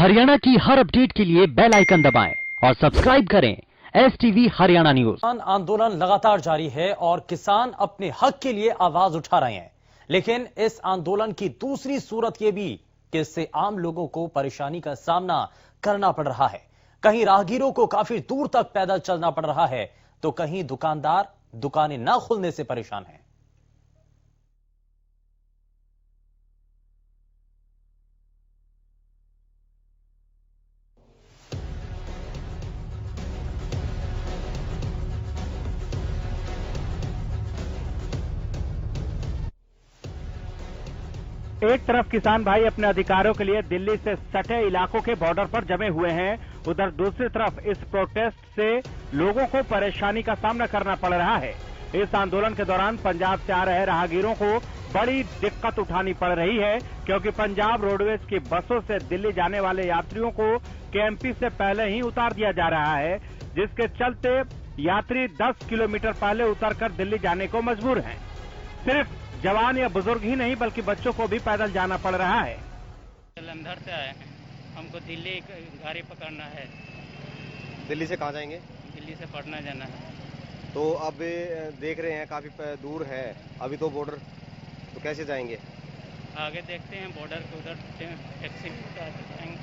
हरियाणा की हर अपडेट के लिए बेल आइकन दबाएं और सब्सक्राइब करें STV हरियाणा न्यूज। किसान आंदोलन लगातार जारी है और किसान अपने हक के लिए आवाज उठा रहे हैं, लेकिन इस आंदोलन की दूसरी सूरत यह भी कि इससे आम लोगों को परेशानी का सामना करना पड़ रहा है। कहीं राहगीरों को काफी दूर तक पैदल चलना पड़ रहा है, तो कहीं दुकानदार दुकानें न खुलने से परेशान हैं। एक तरफ किसान भाई अपने अधिकारों के लिए दिल्ली से सटे इलाकों के बॉर्डर पर जमे हुए हैं, उधर दूसरी तरफ इस प्रोटेस्ट से लोगों को परेशानी का सामना करना पड़ रहा है। इस आंदोलन के दौरान पंजाब से आ रहे राहगीरों को बड़ी दिक्कत उठानी पड़ रही है, क्योंकि पंजाब रोडवेज की बसों से दिल्ली जाने वाले यात्रियों को केएमपी से पहले ही उतार दिया जा रहा है, जिसके चलते यात्री 10 किलोमीटर पहले उतरकर दिल्ली जाने को मजबूर हैं। सिर्फ जवान या बुजुर्ग ही नहीं बल्कि बच्चों को भी पैदल जाना पड़ रहा है। जलंधर से आए हैं, हमको दिल्ली गाड़ी पकड़ना है। दिल्ली से कहाँ जाएंगे? दिल्ली से पटना जाना है। तो अब देख रहे हैं काफ़ी दूर है अभी तो बॉर्डर, तो कैसे जाएंगे? आगे देखते हैं बॉर्डर के उधर टैक्सी में जाएंगे।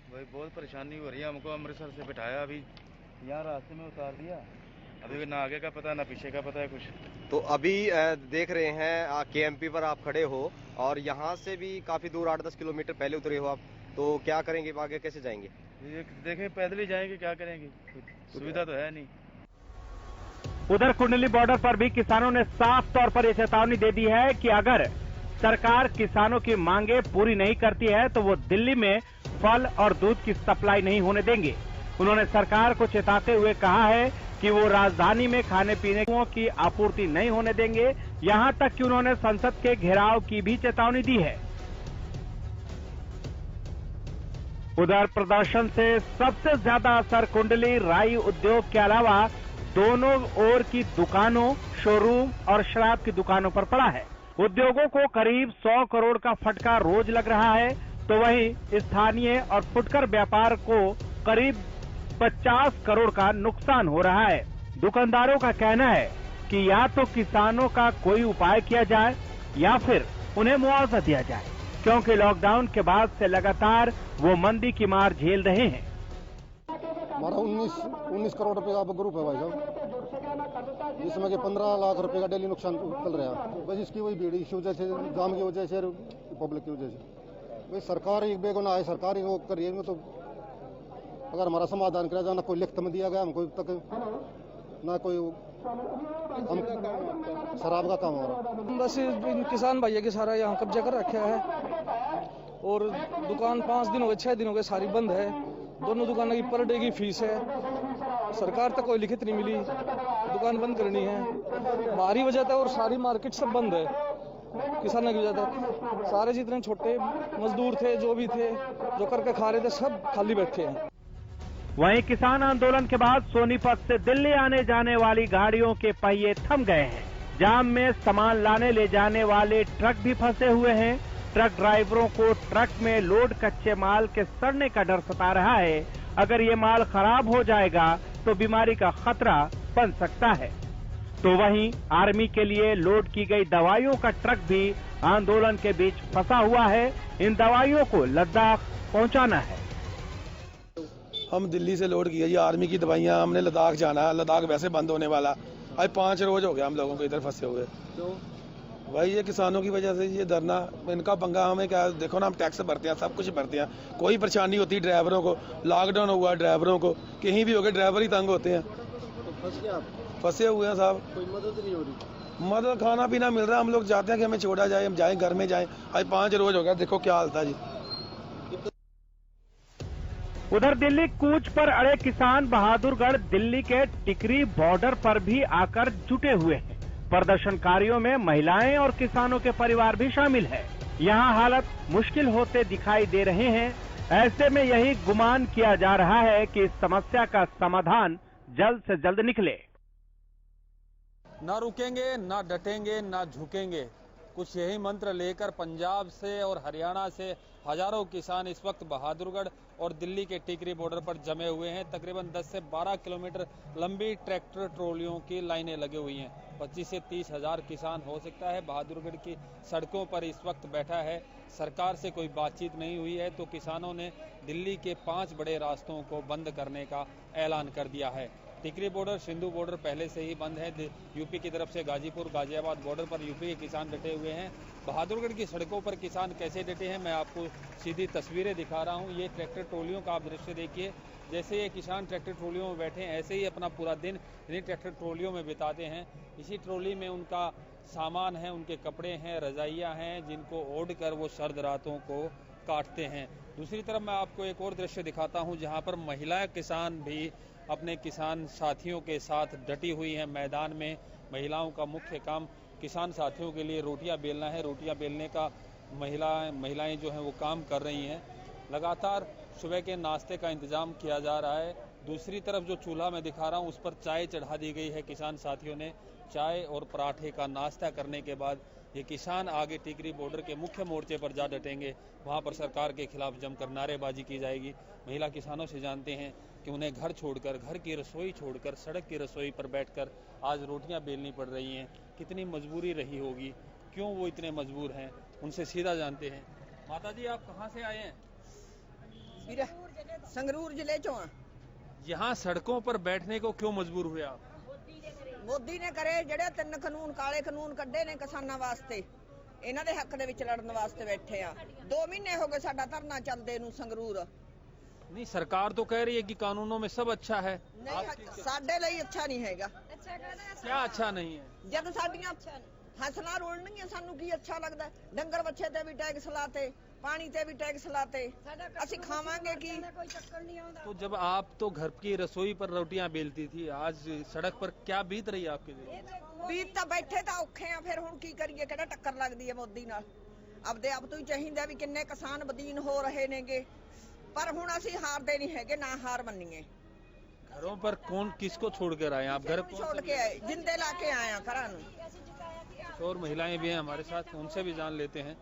भाई बहुत परेशानी हो रही है, हमको अमृतसर से बिठाया, अभी यहाँ रास्ते में उतार दिया, अभी ना आगे का पता ना पीछे का पता है कुछ। तो अभी देख रहे हैं केएमपी पर आप खड़े हो और यहाँ से भी काफ़ी दूर 8-10 किलोमीटर पहले उतरे हो आप, तो क्या करेंगे? आगे कैसे जाएंगे? देखें पैदल ही जाएंगे, क्या करेंगे, सुविधा तो है नहीं। उधर कुंडली बॉर्डर पर भी किसानों ने साफ तौर पर यह चेतावनी दे दी है कि अगर सरकार किसानों की मांगे पूरी नहीं करती है तो वो दिल्ली में फल और दूध की सप्लाई नहीं होने देंगे। उन्होंने सरकार को चेताते हुए कहा है कि वो राजधानी में खाने पीने की आपूर्ति नहीं होने देंगे। यहां तक कि उन्होंने संसद के घेराव की भी चेतावनी दी है। उधर प्रदर्शन से सबसे ज्यादा असर कुंडली राई उद्योग के अलावा दोनों ओर की दुकानों, शोरूम और शराब की दुकानों पर पड़ा है। उद्योगों को करीब 100 करोड़ का फटका रोज लग रहा है, तो वहीं स्थानीय और फुटकर व्यापार को करीब 50 करोड़ का नुकसान हो रहा है। दुकानदारों का कहना है कि या तो किसानों का कोई उपाय किया जाए या फिर उन्हें मुआवजा दिया जाए, क्योंकि लॉकडाउन के बाद से लगातार वो मंदी की मार झेल रहे हैं। हमारा 19 करोड़ रुपए का ग्रुप है भाई साहब, जिसमें कि 15 लाख रुपए का डेली नुकसान चल रहा है। बस इसकी वही भीड़ की वजह से, जाम की वजह से, पब्लिक की वजह से। भाई सरकार एक बेगुनाह है, सरकार ही वो करिए, तो अगर हमारा समाधान किया जाए, ना कोई लिखत में दिया गया हमको तक, ना कोई हम शराब का काम हो रहा। बस इन किसान भैया के सारा यहाँ कब्जा कर रखा है और दुकान 5 दिन हो गए, 6 दिन हो गए सारी बंद है। दोनों दुकानों की पर डे की फीस है, सरकार तक कोई लिखित नहीं मिली, दुकान बंद करनी है। हमारी वजह से और सारी मार्केट सब बंद है किसानों की वजह से। सारे जितने छोटे मजदूर थे, जो भी थे, जो करके खा रहे थे, सब खाली बैठे हैं। वहीं किसान आंदोलन के बाद सोनीपत से दिल्ली आने जाने वाली गाड़ियों के पहिए थम गए हैं। जाम में सामान लाने ले जाने वाले ट्रक भी फंसे हुए हैं। ट्रक ड्राइवरों को ट्रक में लोड कच्चे माल के सड़ने का डर सता रहा है। अगर ये माल खराब हो जाएगा तो बीमारी का खतरा बन सकता है। तो वहीं आर्मी के लिए लोड की गई दवाइयों का ट्रक भी आंदोलन के बीच फंसा हुआ है। इन दवाइयों को लद्दाख पहुंचाना है। हम दिल्ली से लोड किया, ये आर्मी की दवाइयाँ, हमने लद्दाख जाना है, लद्दाख वैसे बंद होने वाला। आज 5 रोज हो गया हम लोगों को इधर फंसे हुए। तो भाई ये किसानों की वजह से ये धरना, इनका पंगा हमें क्या, देखो ना हम टैक्स भरते हैं, सब कुछ भरते हैं, कोई परेशानी होती है ड्राइवरों को, लॉकडाउन हुआ ड्राइवरों को, कहीं भी हो गए ड्राइवर ही तंग होते हैं। तो फंसे हुए हैं साहब, कोई मदद नहीं हो रही। मदद खाना पीना मिल रहा है, हम लोग चाहते हैं कि हमें छोड़ा जाए, हम जाएं घर में जाएं। आज 5 रोज हो गया, देखो क्या हाल था जी। उधर दिल्ली कूच पर अड़े किसान बहादुरगढ़ दिल्ली के टिकरी बॉर्डर पर भी आकर जुटे हुए हैं। प्रदर्शनकारियों में महिलाएं और किसानों के परिवार भी शामिल है। यहाँ हालत मुश्किल होते दिखाई दे रहे हैं। ऐसे में यही गुमान किया जा रहा है कि इस समस्या का समाधान जल्द से जल्द निकले। ना रुकेंगे, ना डटेंगे, ना झुकेंगे, कुछ यही मंत्र लेकर पंजाब से और हरियाणा से हजारों किसान इस वक्त बहादुरगढ़ और दिल्ली के टिकरी बॉर्डर पर जमे हुए हैं। तकरीबन 10 से 12 किलोमीटर लंबी ट्रैक्टर ट्रॉलियों की लाइनें लगी हुई हैं। 25 से 30 हजार किसान हो सकता है बहादुरगढ़ की सड़कों पर इस वक्त बैठा है। सरकार से कोई बातचीत नहीं हुई है तो किसानों ने दिल्ली के 5 बड़े रास्तों को बंद करने का ऐलान कर दिया है। टिकरी बॉर्डर, सिंधु बॉर्डर पहले से ही बंद है। यूपी की तरफ से गाजीपुर गाजियाबाद बॉर्डर पर यूपी के किसान डटे हुए हैं। बहादुरगढ़ की सड़कों पर किसान कैसे डटे हैं मैं आपको सीधी तस्वीरें दिखा रहा हूं। ये ट्रैक्टर ट्रॉलियों का आप दृश्य देखिए। जैसे ये किसान ट्रैक्टर ट्रॉलियों में बैठे हैं ऐसे ही अपना पूरा दिन इन्हीं ट्रैक्टर ट्रॉलियों में बिताते हैं। इसी ट्रॉली में उनका सामान है, उनके कपड़े हैं, रजाइयाँ हैं जिनको ओढ़ कर वो सर्द रातों को काटते हैं। दूसरी तरफ मैं आपको एक और दृश्य दिखाता हूं जहां पर महिला किसान भी अपने किसान साथियों के साथ डटी हुई हैं मैदान में। महिलाओं का मुख्य काम किसान साथियों के लिए रोटियां बेलना है। रोटियां बेलने का महिलाएं जो हैं वो काम कर रही हैं। लगातार सुबह के नाश्ते का इंतजाम किया जा रहा है। दूसरी तरफ जो चूल्हा मैं दिखा रहा हूं उस पर चाय चढ़ा दी गई है। किसान साथियों ने चाय और पराठे का नाश्ता करने के बाद ये किसान आगे टिकरी बॉर्डर के मुख्य मोर्चे पर जा डटेंगे। वहां पर सरकार के खिलाफ जमकर नारेबाजी की जाएगी। महिला किसानों से जानते हैं कि उन्हें घर छोड़कर, घर की रसोई छोड़कर सड़क की रसोई पर बैठकर आज रोटियां बेलनी पड़ रही हैं। कितनी मजबूरी रही होगी, क्यों वो इतने मजबूर हैं, उनसे सीधा जानते हैं। माता जी आप कहाँ से आए हैं? संगरूर जिले चो। यहाँ सड़कों पर बैठने को क्यों मजबूर हुए आप? ਮੋਦੀ ਨੇ ਕਰੇ ਜਿਹੜੇ 3 ਕਾਨੂੰਨ ਕਾਲੇ ਕਾਨੂੰਨ ਕੱਢੇ ਨੇ ਕਿਸਾਨਾਂ ਵਾਸਤੇ, ਇਹਨਾਂ ਦੇ ਹੱਕ ਦੇ ਵਿੱਚ ਲੜਨ ਵਾਸਤੇ ਬੈਠੇ ਆ। 2 ਮਹੀਨੇ ਹੋ ਗਏ ਸਾਡਾ ਧਰਨਾ ਚੱਲਦੇ ਨੂੰ ਸੰਗਰੂਰ। नहीं सरकार तो कह रही है कि कानूनों में सब अच्छा है। ਨਹੀਂ ਸਾਡੇ ਲਈ ਅੱਛਾ ਨਹੀਂ ਹੈਗਾ। क्या अच्छा नहीं है? ਜਦ ਸਾਡੀਆਂ ਫਸਲਾਂ ਰੋਲਣਗੀਆਂ ਸਾਨੂੰ ਕੀ ਅੱਛਾ ਲੱਗਦਾ? ਡੰਗਰ ਬੱਚੇ ਤੇ ਵੀ ਟੈਕਸ ਲਾਤੇ, पानी ते भी टैक्स लाते, ਅਸੀਂ खावांगे की? तो जब आप तो घर की रसोई पर रोटियां बेलती थी, आज सड़क पर क्या बीत रही है आपके लिए? बीत ਤਾਂ ਬੈਠੇ ਤਾਂ ਔਖੇ ਆ, ਫਿਰ ਹੁਣ ਕੀ ਕਰੀਏ? ਕਿਹੜਾ ਟੱਕਰ ਲੱਗਦੀ ਹੈ ਮੋਦੀ ਨਾਲ? ਆਪਦੇ ਆਪ ਤੋਂ ਹੀ ਚਾਹੀਦਾ ਵੀ ਕਿੰਨੇ ਕਿਸਾਨ ਬਦੀਨ ਹੋ ਰਹੇ ਨੇਗੇ, ਪਰ ਹੁਣ ਅਸੀਂ ਹਾਰਦੇ ਨਹੀਂ ਹੈਗੇ, ਨਾ ਹਾਰ ਮੰਨੀਏ। घरों पर कौन किसको छोड़ कर आए? आप घर छोड़ के आए, जिंदे ला के आए घरां नूं। और महिलाएं भी हैं हमारे साथ, उनसे भी जान लेते हैं।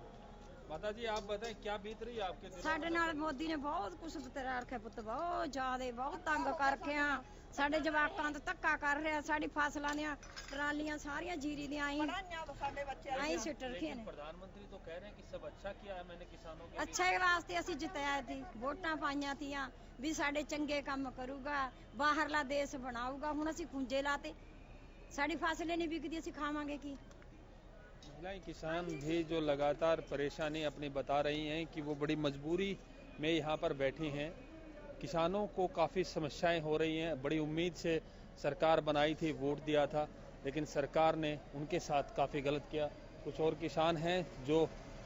माता जी आप बताएं क्या बीत रही है आपके दिल? ਸਾਡੇ ਨਾਲ ਮੋਦੀ ਨੇ ਬਹੁਤ ਕੁਝ ਬਤਰਾ ਰੱਖਿਆ ਪੁੱਤ, ਬਹੁਤ ਜ਼ਿਆਦੇ, ਬਹੁਤ ਤੰਗ ਕਰ ਰੱਖਿਆ। ਸਾਡੇ ਜਵਾਕਾਂ ਤੋਂ ਧੱਕਾ ਕਰ ਰਿਹਾ। ਸਾਡੀ ਫਸਲਾਂ ਦੀਆਂ ਟਰਾਲੀਆਂ ਸਾਰੀਆਂ ਜੀਰੀ ਦੀਆਂ ਆਈ ਸਿੱਟ ਰੱਖੀਆਂ ਨੇ। प्रधानमंत्री तो कह रहे हैं कि सब अच्छा किया है मैंने किसानों के। ਅੱਛੇ ਵਾਸਤੇ ਅਸੀਂ ਜਿਤਾਇਆ ਸੀ, ਵੋਟਾਂ ਪਾਈਆਂ ਤੀਆਂ ਵੀ ਸਾਡੇ ਚੰਗੇ ਕੰਮ ਕਰੂਗਾ, ਬਾਹਰਲਾ ਦੇਸ਼ ਬਣਾਊਗਾ। ਹੁਣ ਅਸੀਂ ਖੁੰਝੇ ਲਾਤੇ, ਸਾਡੀ ਫਸਲ ਨਹੀਂ ਵਿਕਦੀ, ਅਸੀਂ ਖਾਵਾਂਗੇ ਕੀ? महिलाएं किसान भी जो लगातार परेशानी अपनी बता रही हैं कि वो बड़ी मजबूरी में यहाँ पर बैठी हैं। किसानों को काफ़ी समस्याएं हो रही हैं। बड़ी उम्मीद से सरकार बनाई थी, वोट दिया था, लेकिन सरकार ने उनके साथ काफ़ी गलत किया। कुछ और किसान हैं जो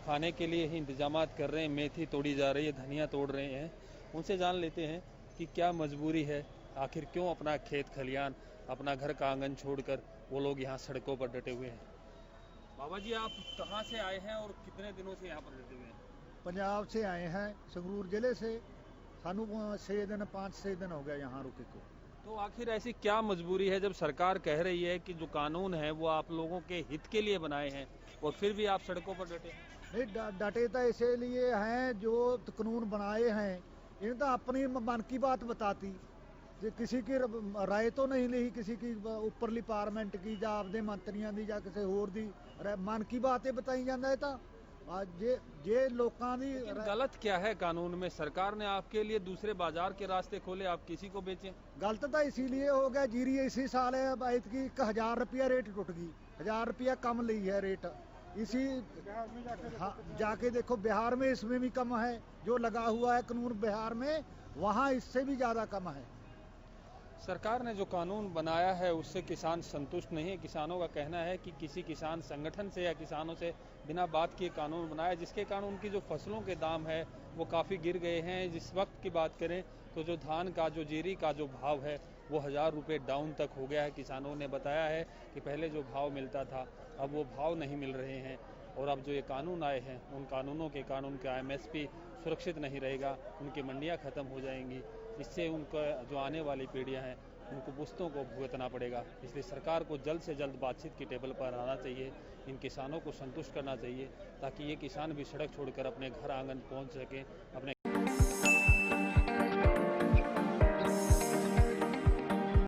खाने के लिए ही इंतजामात कर रहे हैं, मेथी तोड़ी जा रही है, धनिया तोड़ रहे हैं। उनसे जान लेते हैं कि क्या मजबूरी है, आखिर क्यों अपना खेत खलियान, अपना घर का आंगन छोड़कर वो लोग यहाँ सड़कों पर डटे हुए हैं। बाबा जी आप कहाँ से आए हैं और कितने दिनों से यहाँ पर डटे हुए हैं? पंजाब से आए हैं, संगरूर जिले से। सानू 5-6 दिन हो गया यहाँ रुके को। तो आखिर ऐसी क्या मजबूरी है जब सरकार कह रही है कि जो कानून है वो आप लोगों के हित के लिए बनाए हैं और फिर भी आप सड़कों पर डटे? नहीं डटे तो इसलिए हैं जो कानून बनाए हैं इन्हें तो अपनी मन की बात बताती, किसी की राय तो नहीं ली, किसी की उपरली पार्लियामेंट की या आपदे मंत्रियों की या किसी होर दी मन की बातें बताई जाता है। तो जे लोकां दी गलत क्या है कानून में? सरकार ने आपके लिए दूसरे बाजार के रास्ते खोले, आप किसी को बेचें। गलत तो इसीलिए हो गया, जीरी इसी साल की 1000 रुपया रेट टूट गई, 1000 रुपया कम ली है रेट। इसी जाके देखो बिहार में इसमें भी कम है, जो लगा हुआ है कानून बिहार में वहाँ इससे भी ज्यादा कम है। सरकार ने जो कानून बनाया है उससे किसान संतुष्ट नहीं है। किसानों का कहना है कि किसी किसान संगठन से या किसानों से बिना बात किए कानून बनाया, जिसके कारण उनकी जो फसलों के दाम है वो काफ़ी गिर गए हैं। जिस वक्त की बात करें तो जो धान का, जो जीरी का जो भाव है वो 1000 रुपये डाउन तक हो गया है। किसानों ने बताया है कि पहले जो भाव मिलता था अब वो भाव नहीं मिल रहे हैं और अब जो ये कानून आए हैं उन कानूनों के कारण उनका MSP सुरक्षित नहीं रहेगा, उनकी मंडियाँ ख़त्म हो जाएंगी। इससे उनका जो आने वाली पीढ़ियां हैं उनको पुश्तों को भुगतना पड़ेगा। इसलिए सरकार को जल्द से जल्द बातचीत की टेबल पर आना चाहिए, इन किसानों को संतुष्ट करना चाहिए ताकि ये किसान भी सड़क छोड़कर अपने घर आंगन पहुंच सकें, अपने